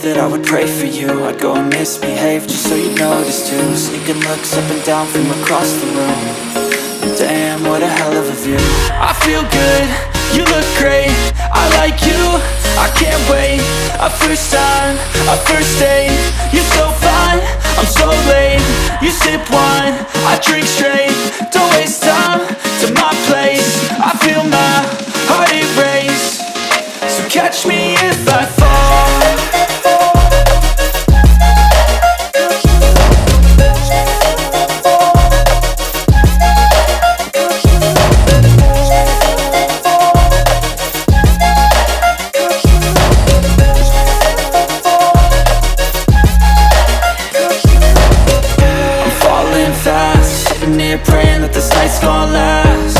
that I would pray for you. I'd go and misbehave just so you'd notice too. Sneaking looks up and down from across the room. Damn, what a hell of a view. I feel good, you look great, I like you, I can't wait. A first time, a first date, you're so fine, I'm so late. You sip wine, I drink straight. Don't waste time to my place. I feel my heart erase. So catch me if I fall. Praying that this night's gonna last.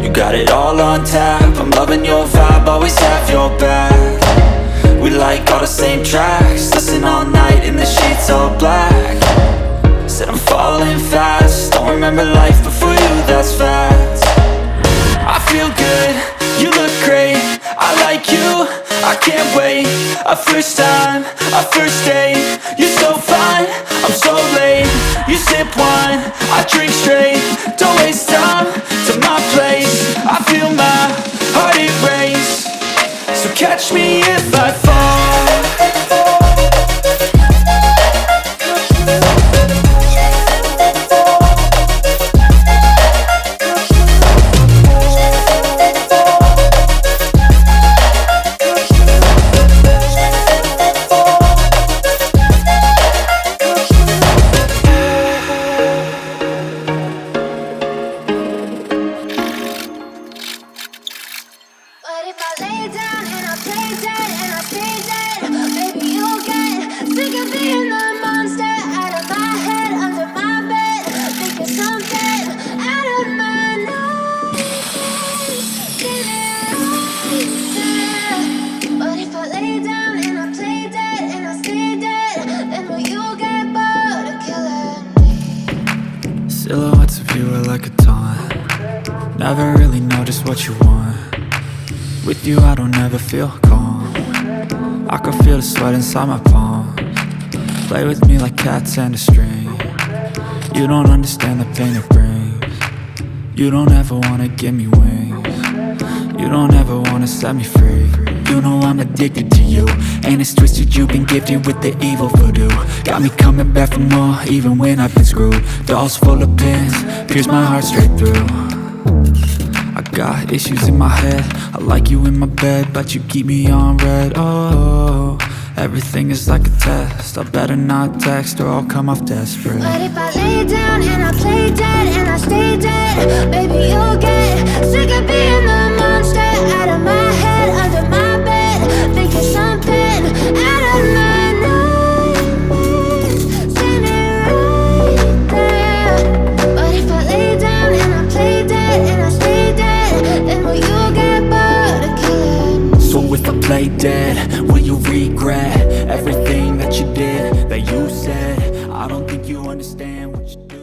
You got it all on tap, I'm loving your vibe, always have your back. We like all the same tracks, listen all night in the sheets all black. Said I'm falling fast, don't remember life before you, that's fact. I feel good, you look great, I like you, I can't wait. A first time, a first date, you're so fine, I'm so late. You sip wine, I drink straight. Don't waste time to my place. I feel my heart erase. So catch me if I fall. Silhouettes of you are like a taunt. Never really know just what you want. With you I don't ever feel calm. I can feel the sweat inside my palm. Play with me like cats and a string. You don't understand the pain it brings. You don't ever wanna give me wings. You don't ever wanna set me free. You know I'm addicted to you, and it's twisted, you've been gifted with the evil voodoo. Got me coming back for more, even when I've been screwed. Dolls full of pins, pierce my heart straight through. I got issues in my head, I like you in my bed, but you keep me on red. Oh, everything is like a test, I better not text or I'll come off desperate. But if I lay down and I play dead and I stay dead, baby you'll get sick of being the monster out of my head, under my bed, thinking something out of my nightmares, standing right there. But if I lay down and I play dead and I stay dead, then will you get bored of killing me? So if I play dead, will you regret everything that you did, that you said? I don't think you understand what you do.